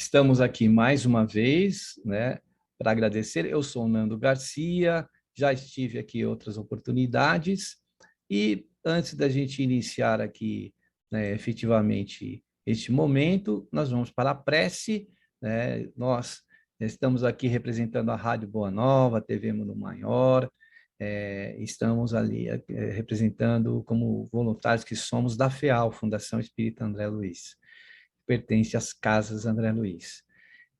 Estamos aqui mais uma vez, né, para agradecer. Eu sou o Nando Garcia, já estive aqui em outras oportunidades, e antes da gente iniciar aqui, né, efetivamente este momento, nós vamos para a prece, né? Nós estamos aqui representando a Rádio Boa Nova, a TV Mundo Maior, estamos ali representando como voluntários que somos da FEAL, Fundação Espírita André Luiz, pertence às Casas André Luiz.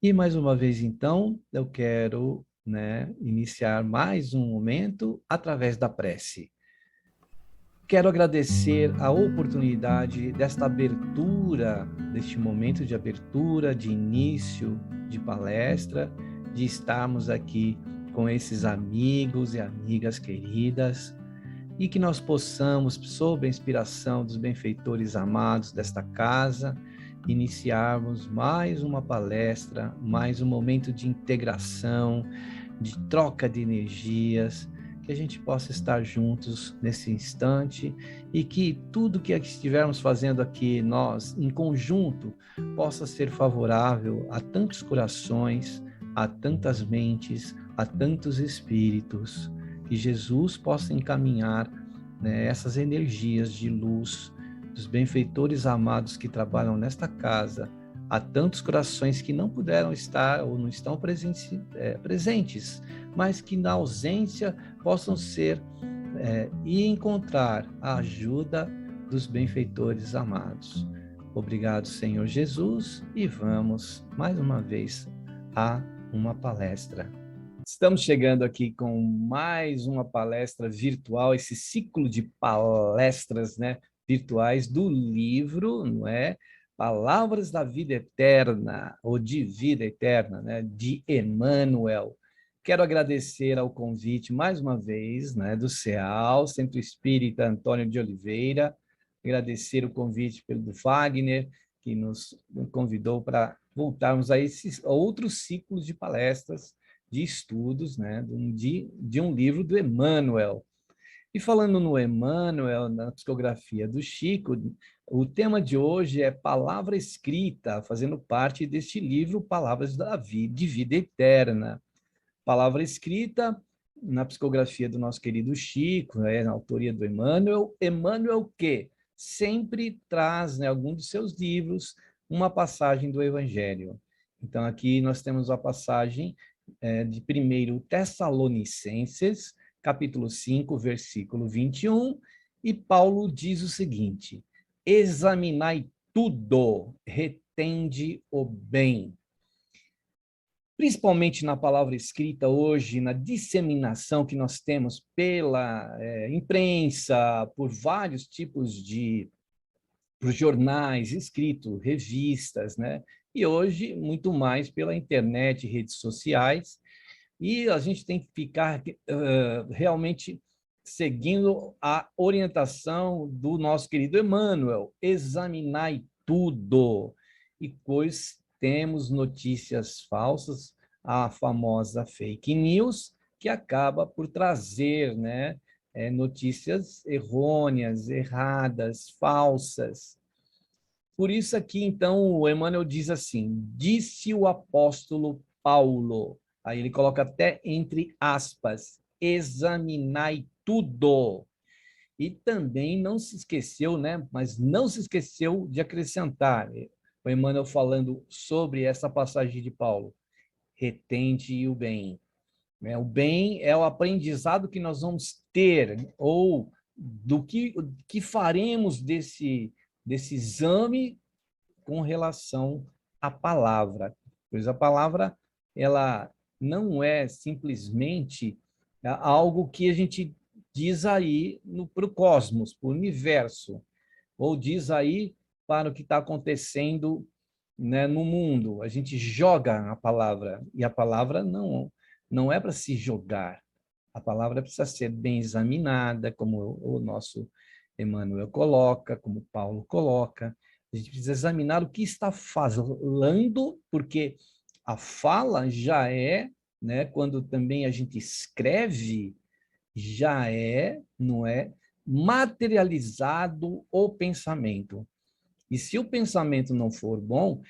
E mais uma vez, então, eu quero, né, iniciar mais um momento através da prece. Quero agradecer a oportunidade desta abertura, deste momento de abertura, de início de palestra, de estarmos aqui com esses amigos e amigas queridas, e que nós possamos, sob a inspiração dos benfeitores amados desta casa, iniciarmos mais uma palestra, mais um momento de integração, de troca de energias, que a gente possa estar juntos nesse instante e que tudo que estivermos fazendo aqui, nós, em conjunto, possa ser favorável a tantos corações, a tantas mentes, a tantos espíritos, que Jesus possa encaminhar, né, essas energias de luz dos benfeitores amados que trabalham nesta casa, a tantos corações que não puderam estar ou não estão presentes, mas que na ausência possam ser e encontrar a ajuda dos benfeitores amados. Obrigado, Senhor Jesus, e vamos mais uma vez a uma palestra. Estamos chegando aqui com mais uma palestra virtual, esse ciclo de palestras, né, virtuais do livro, não é? Palavras da Vida Eterna, ou de Vida Eterna, né, de Emmanuel. Quero agradecer ao convite, mais uma vez, né, do CEAL, Centro Espírita Antônio de Oliveira, agradecer o convite do Wagner, que nos convidou para voltarmos a esses outros ciclos de palestras, de estudos, né, de um livro do Emmanuel. E falando no Emmanuel, na psicografia do Chico, o tema de hoje é palavra escrita, fazendo parte deste livro Palavras da Vida, de Vida Eterna. Palavra escrita, na psicografia do nosso querido Chico, né, na autoria do Emmanuel. Emmanuel que sempre traz, né, algum dos seus livros, uma passagem do Evangelho. Então, aqui nós temos a passagem de 1 Tessalonicenses, capítulo 5, versículo 21, e Paulo diz o seguinte: examinai tudo, retende o bem. Principalmente na palavra escrita hoje, na disseminação que nós temos pela imprensa, por vários tipos de por jornais, escrito, revistas, né? E hoje, muito mais pela internet, redes sociais, e a gente tem que ficar realmente seguindo a orientação do nosso querido Emmanuel, examinai tudo. E pois temos notícias falsas, a famosa fake news, que acaba por trazer, né, notícias errôneas, erradas, falsas. Por isso aqui, então, o Emmanuel diz assim, disse o apóstolo Paulo, aí ele coloca até entre aspas, examinai tudo. E também não se esqueceu, né? Mas não se esqueceu de acrescentar, o Emmanuel falando sobre essa passagem de Paulo, retende o bem. Né? O bem é o aprendizado que nós vamos ter, ou do que faremos desse exame com relação à palavra, pois a palavra ela não é simplesmente algo que a gente diz aí para o cosmos, para o universo, ou diz aí para o que está acontecendo, né, no mundo. A gente joga a palavra, e a palavra não é para se jogar. A palavra precisa ser bem examinada, como o nosso Emmanuel coloca, como Paulo coloca. A gente precisa examinar o que está falando, porque a fala já é, né, quando também a gente escreve, já é, não é, materializado o pensamento. E se o pensamento não for bom,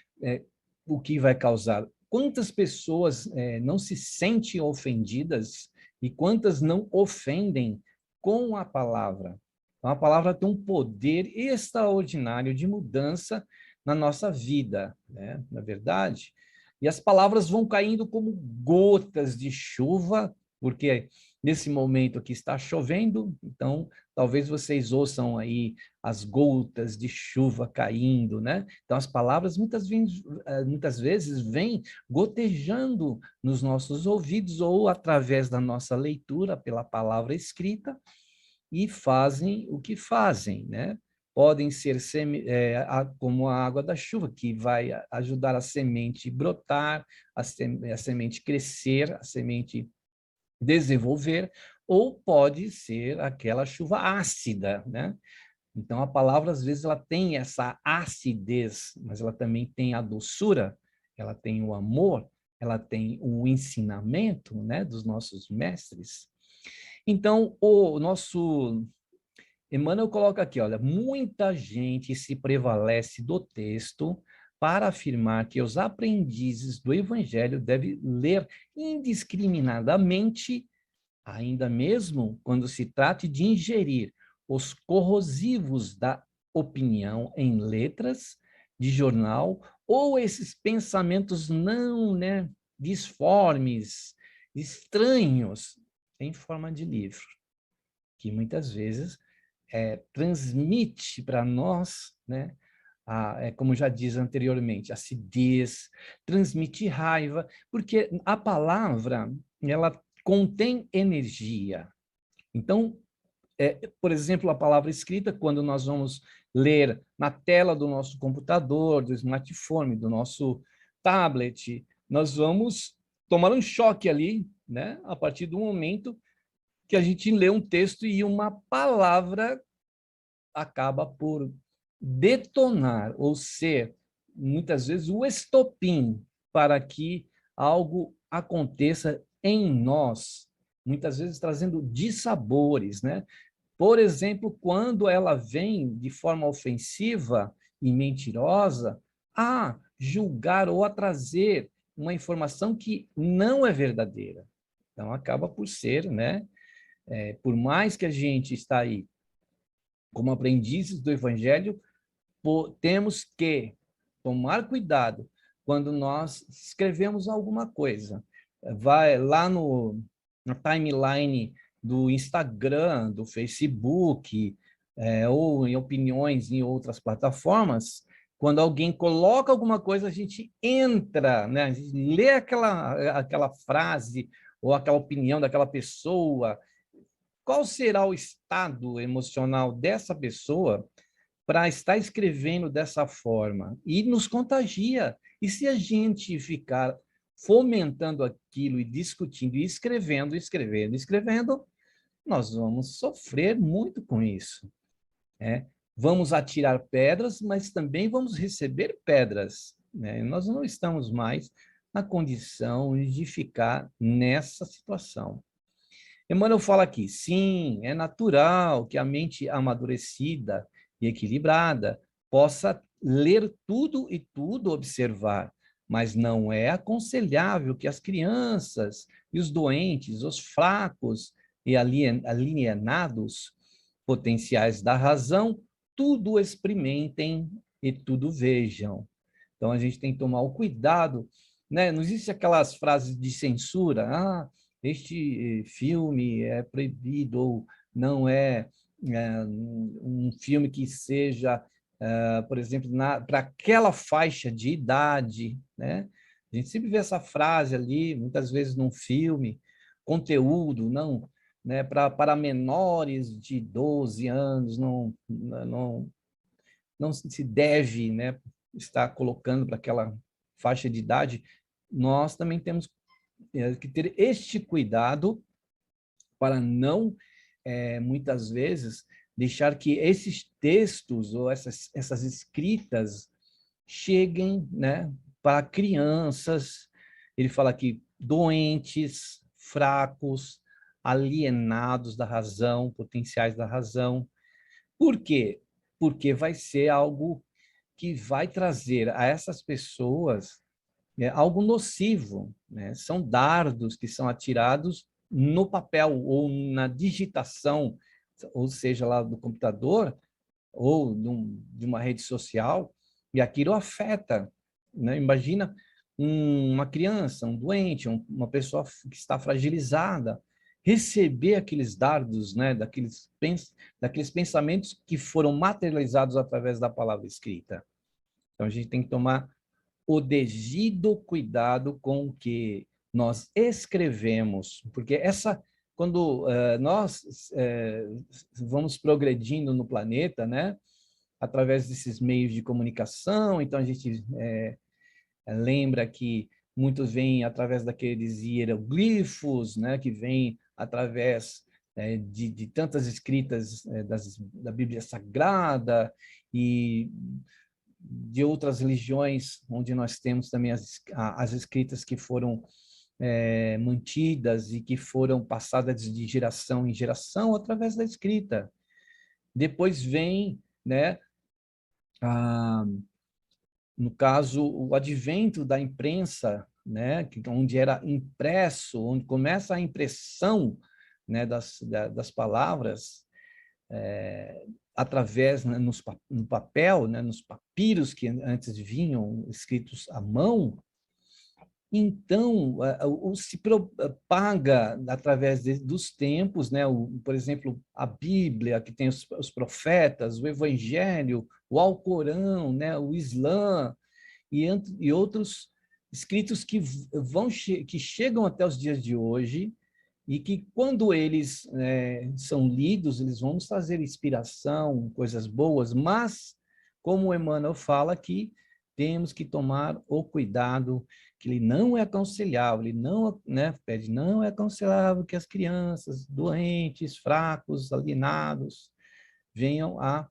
o que vai causar? Quantas pessoas não se sentem ofendidas e quantas não ofendem com a palavra? Então, a palavra tem um poder extraordinário de mudança na nossa vida, né? Na verdade. E as palavras vão caindo como gotas de chuva, porque nesse momento aqui está chovendo, então talvez vocês ouçam aí as gotas de chuva caindo, né? Então as palavras muitas vezes vêm gotejando nos nossos ouvidos ou através da nossa leitura pela palavra escrita e fazem o que fazem, né? Podem ser como a água da chuva, que vai ajudar a semente brotar, a semente crescer, a semente desenvolver, ou pode ser aquela chuva ácida, né? Então, a palavra, às vezes, ela tem essa acidez, mas ela também tem a doçura, ela tem o amor, ela tem o ensinamento, né, dos nossos mestres. Então, o nosso Emmanuel coloca aqui, olha, muita gente se prevalece do texto para afirmar que os aprendizes do Evangelho devem ler indiscriminadamente, ainda mesmo quando se trate de ingerir os corrosivos da opinião em letras de jornal ou esses pensamentos não, né, disformes, estranhos, em forma de livro, que muitas vezes transmite para nós, né, como já diz anteriormente, acidez, transmite raiva, porque a palavra, ela contém energia. Então, por exemplo, a palavra escrita, quando nós vamos ler na tela do nosso computador, do smartphone, do nosso tablet, nós vamos tomar um choque ali, né, a partir do momento que a gente lê um texto e uma palavra acaba por detonar, ou ser, muitas vezes, o estopim para que algo aconteça em nós, muitas vezes trazendo dissabores, né? Por exemplo, quando ela vem de forma ofensiva e mentirosa a julgar ou a trazer uma informação que não é verdadeira. Então, acaba por ser, né? Por mais que a gente está aí como aprendizes do Evangelho, temos que tomar cuidado quando nós escrevemos alguma coisa. Vai lá na timeline do Instagram, do Facebook, ou em opiniões em outras plataformas, quando alguém coloca alguma coisa, a gente entra, né? A gente lê aquela frase ou aquela opinião daquela pessoa. Qual será o estado emocional dessa pessoa para estar escrevendo dessa forma? E nos contagia. E se a gente ficar fomentando aquilo e discutindo, e escrevendo, escrevendo, escrevendo, nós vamos sofrer muito com isso. Né? Vamos atirar pedras, mas também vamos receber pedras. Né? Nós não estamos mais na condição de ficar nessa situação. Emmanuel fala aqui, sim, é natural que a mente amadurecida e equilibrada possa ler tudo e tudo observar, mas não é aconselhável que as crianças e os doentes, os fracos e alienados potenciais da razão, tudo experimentem e tudo vejam. Então, a gente tem que tomar o cuidado, né? Não existe aquelas frases de censura, este filme é proibido ou não um filme que seja, por exemplo, para aquela faixa de idade, né? A gente sempre vê essa frase ali, muitas vezes num filme, conteúdo, não, né, para menores de 12 anos, não se deve, né, estar colocando para aquela faixa de idade. Nós também temos que ter este cuidado para não, muitas vezes, deixar que esses textos ou essas escritas cheguem, né, para crianças. Ele fala aqui, doentes, fracos, alienados da razão, potenciais da razão. Por quê? Porque vai ser algo que vai trazer a essas pessoas algo nocivo, né? São dardos que são atirados no papel ou na digitação, ou seja, lá do computador ou de uma rede social, e aquilo afeta, né? Imagina uma criança, um doente, uma pessoa que está fragilizada, receber aqueles dardos, né? Daqueles pensamentos que foram materializados através da palavra escrita. Então, a gente tem que tomar o devido cuidado com o que nós escrevemos, porque quando nós vamos progredindo no planeta, né, através desses meios de comunicação, então a gente lembra que muitos vêm através daqueles hieroglifos, né, que vêm através de tantas escritas da Bíblia Sagrada e de outras religiões, onde nós temos também as escritas que foram mantidas e que foram passadas de geração em geração através da escrita. Depois vem, né, no caso, o advento da imprensa, né, onde era impresso, onde começa a impressão, né, das palavras, através, né, no papel, né, nos papiros que antes vinham escritos à mão. Então, se propaga através dos tempos, né? Por exemplo, a Bíblia, que tem os profetas, o Evangelho, o Alcorão, né? O Islã e outros escritos que chegam até os dias de hoje e que, quando eles são lidos, eles vão nos trazer inspiração, coisas boas, mas, como o Emmanuel fala aqui, temos que tomar o cuidado que ele não é aconselhável, ele não, né, pede, não é aconselhável que as crianças doentes, fracos, alienados, venham a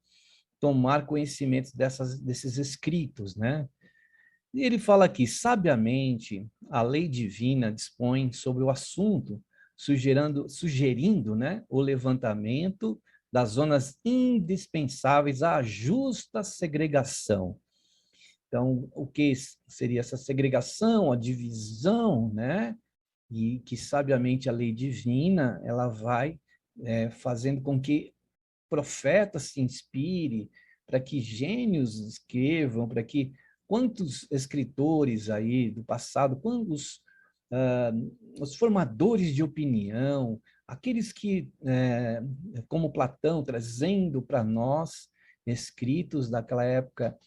tomar conhecimento desses escritos, né? E ele fala aqui, sabiamente, a lei divina dispõe sobre o assunto, sugerindo, né, o levantamento das zonas indispensáveis à justa segregação. Então, o que seria essa segregação, a divisão, né? E que, sabiamente, a lei divina, ela vai fazendo com que profetas se inspire, para que gênios escrevam, para que quantos escritores aí do passado, quantos os formadores de opinião, aqueles que, como Platão, trazendo para nós escritos daquela época,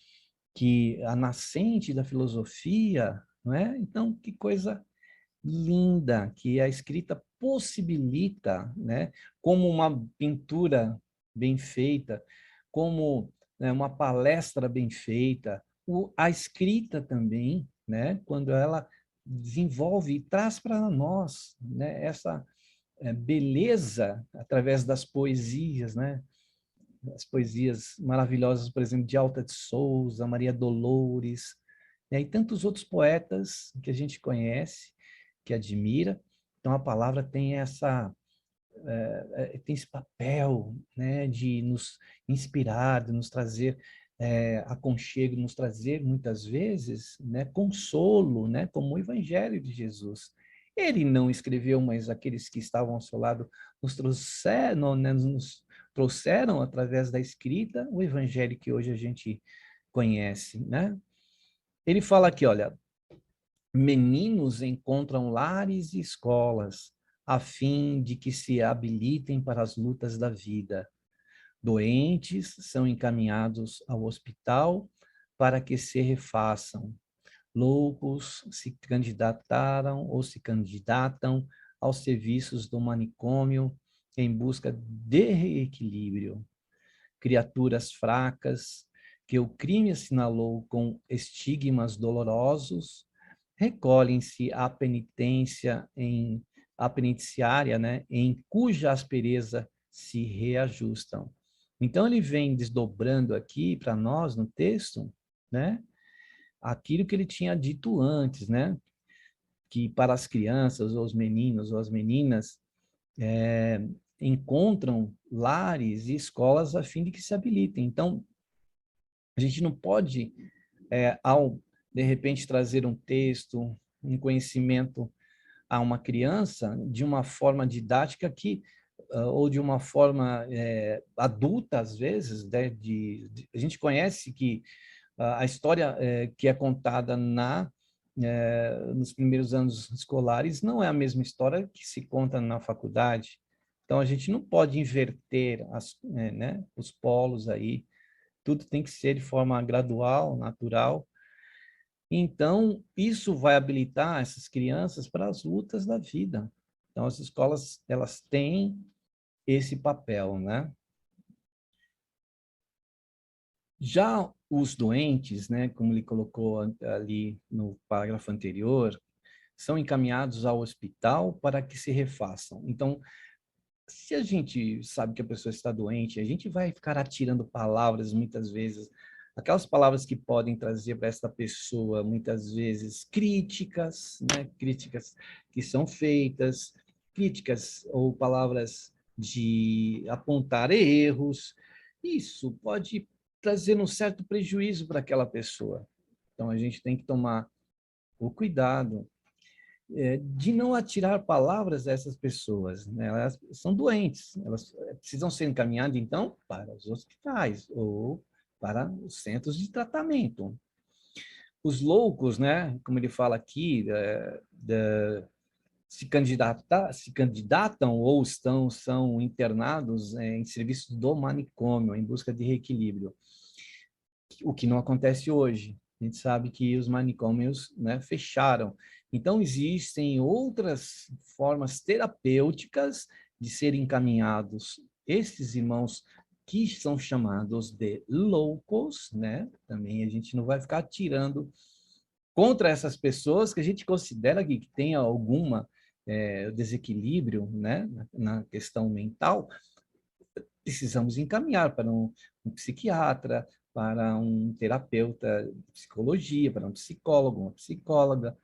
que a nascente da filosofia, não é? Então, que coisa linda que a escrita possibilita, né? Como uma pintura bem feita, como, né, uma palestra bem feita, a escrita também, né? Quando ela desenvolve e traz para nós, né, essa beleza através das poesias, né? As poesias maravilhosas, por exemplo, de Alta de Souza, Maria Dolores, né, e tantos outros poetas que a gente conhece, que admira. Então, a palavra tem tem esse papel, né, de nos inspirar, de nos trazer aconchego, nos trazer, muitas vezes, né, consolo, né, como o Evangelho de Jesus. Ele não escreveu, mas aqueles que estavam ao seu lado nos trouxeram através da escrita o Evangelho que hoje a gente conhece, né? Ele fala aqui, olha, meninos encontram lares e escolas, a fim de que se habilitem para as lutas da vida. Doentes são encaminhados ao hospital para que se refaçam. Loucos se candidataram ou se candidatam aos serviços do manicômio em busca de reequilíbrio. Criaturas fracas que o crime assinalou com estigmas dolorosos recolhem-se à penitenciária, né, em cuja aspereza se reajustam. Então, ele vem desdobrando aqui para nós no texto, né, aquilo que ele tinha dito antes, né, que para as crianças, ou os meninos, ou as meninas, encontram lares e escolas a fim de que se habilitem. Então, a gente não pode, ao de repente, trazer um texto, um conhecimento a uma criança de uma forma didática que ou de uma forma adulta, às vezes, né? A gente conhece que a história que é contada nos primeiros anos escolares não é a mesma história que se conta na faculdade. Então, a gente não pode inverter né, os polos aí. Tudo tem que ser de forma gradual, natural. Então, isso vai habilitar essas crianças para as lutas da vida. Então, as escolas, elas têm esse papel, né? Já os doentes, né, como ele colocou ali no parágrafo anterior, são encaminhados ao hospital para que se refaçam. Então, se a gente sabe que a pessoa está doente, a gente vai ficar atirando palavras muitas vezes, aquelas palavras que podem trazer para essa pessoa muitas vezes críticas, né? Críticas que são feitas, críticas ou palavras de apontar erros. Isso pode trazer um certo prejuízo para aquela pessoa. Então a gente tem que tomar o cuidado de não atirar palavras a essas pessoas, né? Elas são doentes, elas precisam ser encaminhadas, então, para os hospitais ou para os centros de tratamento. Os loucos, né, como ele fala aqui, se candidatam ou são internados em serviços do manicômio, em busca de reequilíbrio, o que não acontece hoje. A gente sabe que os manicômios, né, fecharam. Então, existem outras formas terapêuticas de serem encaminhados esses irmãos que são chamados de loucos, né? Também a gente não vai ficar tirando contra essas pessoas que a gente considera que tem alguma desequilíbrio, né, na questão mental. Precisamos encaminhar para um psiquiatra, para um terapeuta de psicologia, para um psicólogo, uma psicóloga,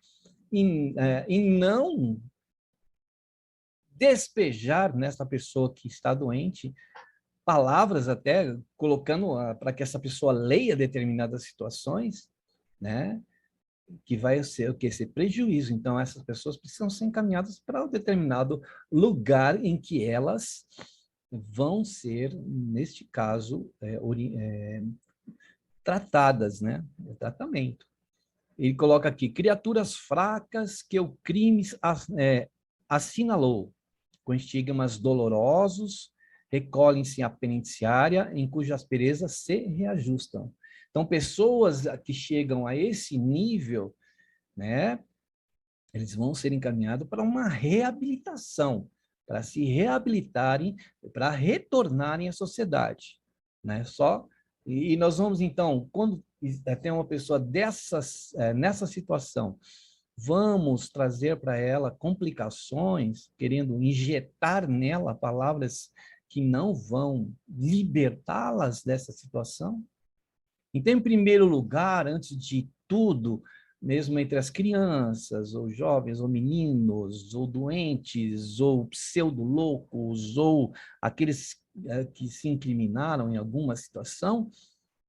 e não despejar nessa pessoa que está doente palavras até colocando para que essa pessoa leia determinadas situações, né? Que vai ser o que esse prejuízo. Então essas pessoas precisam ser encaminhadas para um determinado lugar em que elas vão ser, neste caso, tratadas, né? O tratamento. Ele coloca aqui, criaturas fracas que o crime assinalou, com estigmas dolorosos, recolhem-se à penitenciária, em cuja aspereza se reajustam. Então, pessoas que chegam a esse nível, né, eles vão ser encaminhados para uma reabilitação, para se reabilitarem, para retornarem à sociedade, né? E nós vamos então, quando tem uma pessoa nessa situação, vamos trazer para ela complicações, querendo injetar nela palavras que não vão libertá-las dessa situação? Então, em primeiro lugar, antes de tudo, mesmo entre as crianças, ou jovens, ou meninos, ou doentes, ou pseudo-loucos, ou aqueles que se incriminaram em alguma situação,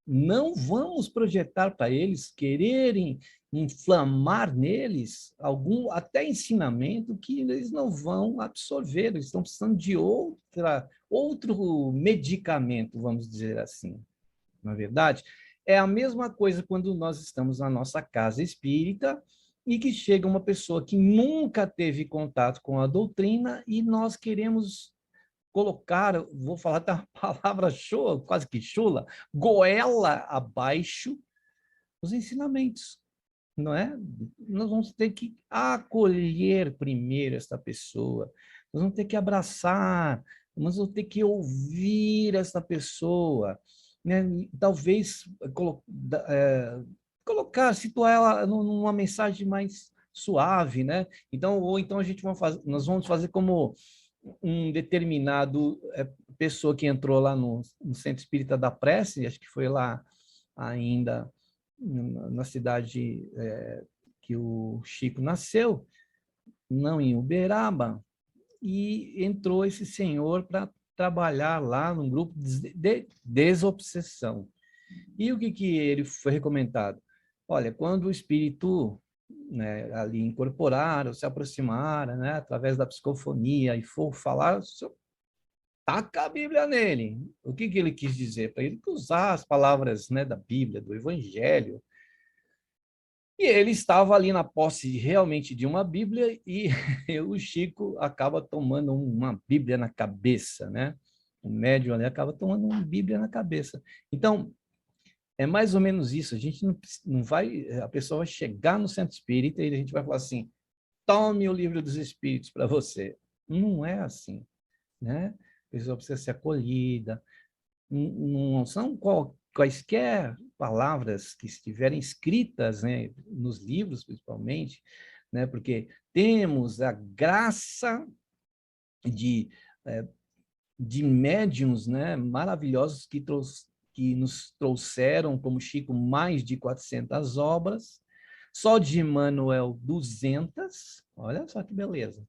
não vamos projetar para eles, quererem inflamar neles algum até ensinamento que eles não vão absorver, eles estão precisando de outro medicamento, vamos dizer assim. Na verdade, é a mesma coisa quando nós estamos na nossa casa espírita e que chega uma pessoa que nunca teve contato com a doutrina e nós queremos colocar, vou falar até uma palavra chula, quase que chula, goela abaixo os ensinamentos, não é? Nós vamos ter que acolher primeiro essa pessoa, nós vamos ter que abraçar, nós vamos ter que ouvir essa pessoa, né? Talvez colocar, situar ela numa mensagem mais suave, né? Então, ou então nós vamos fazer como um determinado pessoa que entrou lá no Centro Espírita da Prece, acho que foi lá ainda na cidade que o Chico nasceu, não em Uberaba, e entrou esse senhor para trabalhar lá num grupo de desobsessão. E o que ele foi recomendado? Olha, quando o espírito, né, ali incorporar ou se aproximar, né, através da psicofonia e for falar, o senhor taca a Bíblia nele. O que ele quis dizer? Para ele usar as palavras, né, da Bíblia, do Evangelho. E ele estava ali na posse realmente de uma Bíblia e o Chico acaba tomando uma Bíblia na cabeça, né? O médium ali acaba tomando uma Bíblia na cabeça. Então, é mais ou menos isso. A gente não vai... A pessoa vai chegar no centro espírita e a gente vai falar assim, tome o livro dos espíritos para você. Não é assim, né? A pessoa precisa ser acolhida. Não são quaisquer palavras que estiverem escritas, né, nos livros, principalmente, né, porque temos a graça de, é, de médiuns, né, maravilhosos que nos trouxeram, como Chico, mais de 400 obras, só de Emmanuel 200, olha só que beleza.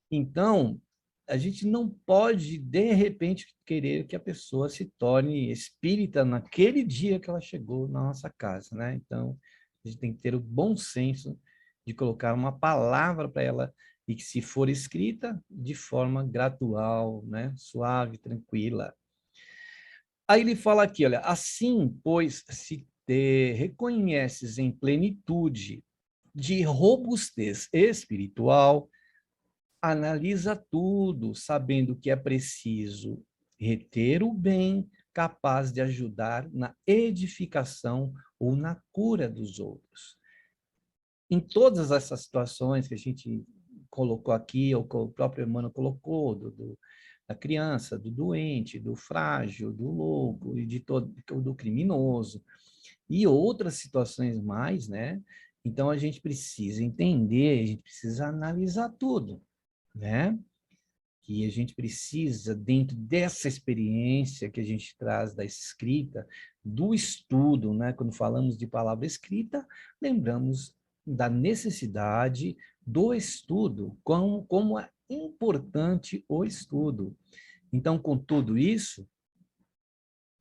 Então, a gente não pode, de repente, querer que a pessoa se torne espírita naquele dia que ela chegou na nossa casa, né? Então, a gente tem que ter o bom senso de colocar uma palavra para ela e que, se for escrita, de forma gradual, né? Suave, tranquila. Aí ele fala aqui, olha, assim, pois, se te reconheces em plenitude de robustez espiritual, analisa tudo, sabendo que é preciso reter o bem capaz de ajudar na edificação ou na cura dos outros. Em todas essas situações que a gente colocou aqui, ou que o próprio Emmanuel colocou, da criança, do doente, do frágil, do louco, e de todo, do criminoso, e outras situações mais, né? Então, a gente precisa entender, a gente precisa analisar tudo, né? Que a gente precisa, dentro dessa experiência que a gente traz da escrita, do estudo, né? Quando falamos de palavra escrita, lembramos da necessidade do estudo, como é importante o estudo. Então, com tudo isso,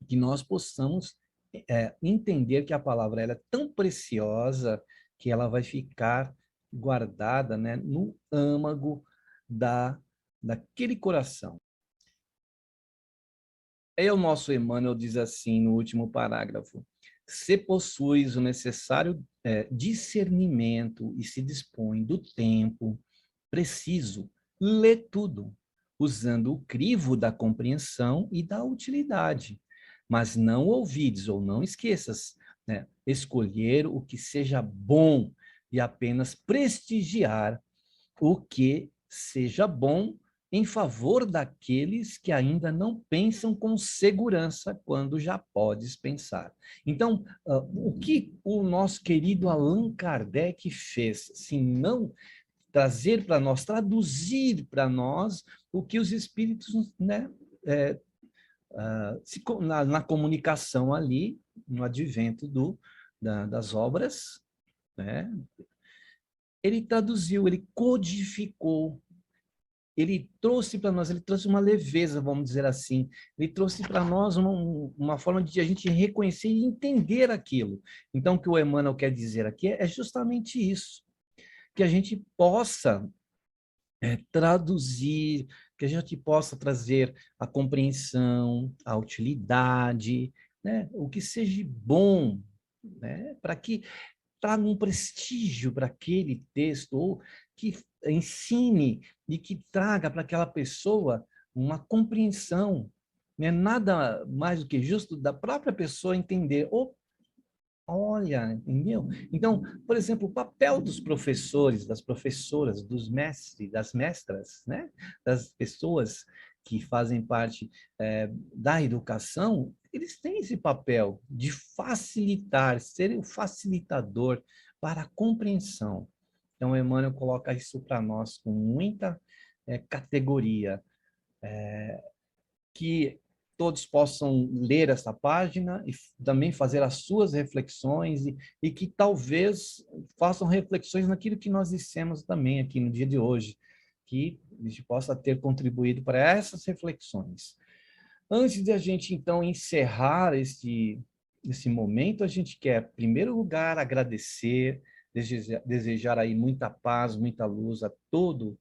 que nós possamos entender que a palavra ela é tão preciosa que ela vai ficar guardada, né, no âmago daquele coração. Aí o nosso Emmanuel diz assim no último parágrafo: se possuis o necessário discernimento e se dispõe do tempo preciso, lê tudo, usando o crivo da compreensão e da utilidade. Mas não ouvides ou não esqueças, né, escolher o que seja bom e apenas prestigiar o que seja bom em favor daqueles que ainda não pensam com segurança quando já podes pensar. Então, o que o nosso querido Allan Kardec fez, se não trazer para nós, traduzir para nós o que os espíritos, né, na comunicação ali, no advento das obras, né, ele traduziu, ele codificou, ele trouxe para nós, ele trouxe uma leveza, vamos dizer assim, ele trouxe para nós uma forma de a gente reconhecer e entender aquilo. Então, o que o Emmanuel quer dizer aqui é justamente isso, que a gente possa traduzir, que a gente possa trazer a compreensão, a utilidade, né? O que seja bom, né? Para que traga um prestígio para aquele texto, ou que ensine e que traga para aquela pessoa uma compreensão, né? Nada mais do que justo da própria pessoa entender, olha, entendeu? Então, por exemplo, o papel dos professores, das professoras, dos mestres, das mestras, né? Das pessoas que fazem parte da educação, eles têm esse papel de facilitar, ser o facilitador para a compreensão. Então, Emmanuel coloca isso para nós com muita categoria, que todos possam ler essa página e também fazer as suas reflexões e que talvez façam reflexões naquilo que nós dissemos também aqui no dia de hoje, que a gente possa ter contribuído para essas reflexões. Antes de a gente, então, encerrar nesse momento, a gente quer, em primeiro lugar, agradecer, desejar aí muita paz, muita luz a todo,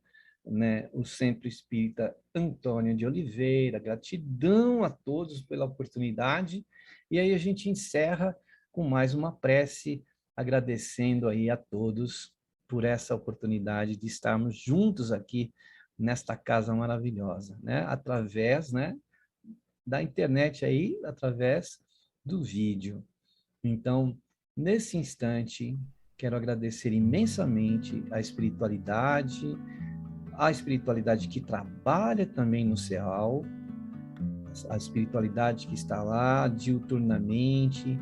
né, o Centro Espírita Antônio de Oliveira, gratidão a todos pela oportunidade, e aí a gente encerra com mais uma prece, agradecendo aí a todos por essa oportunidade de estarmos juntos aqui nesta casa maravilhosa, né, através, né, da internet aí, através do vídeo. Então, nesse instante, quero agradecer imensamente a espiritualidade que trabalha também no CEAL, a espiritualidade que está lá diuturnamente,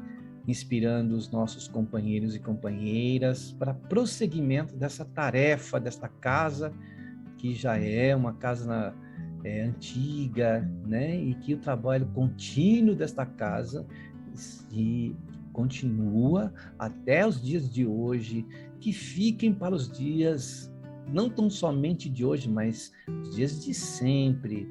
inspirando os nossos companheiros e companheiras para prosseguimento dessa tarefa, desta casa, que já é uma casa antiga, né? E que o trabalho contínuo desta casa se continua até os dias de hoje, que fiquem para os dias, não tão somente de hoje, mas os dias de sempre.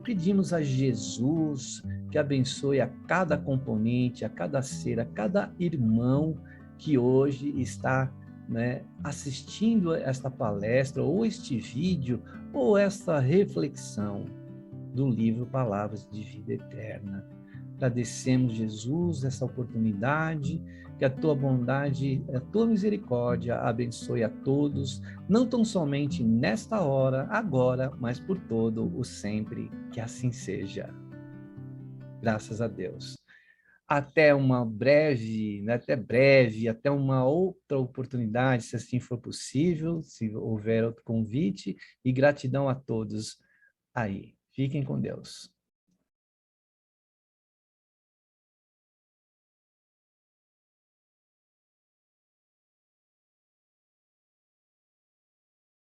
Pedimos a Jesus que abençoe a cada componente, a cada ser, a cada irmão que hoje está, né, assistindo esta palestra, ou este vídeo, ou esta reflexão do livro Palavras de Vida Eterna. Agradecemos, Jesus, essa oportunidade, que a tua bondade, a tua misericórdia abençoe a todos, não tão somente nesta hora, agora, mas por todo o sempre, que assim seja. Graças a Deus. Até uma breve, né, até uma outra oportunidade, se assim for possível, se houver outro convite, e gratidão a todos aí. Fiquem com Deus.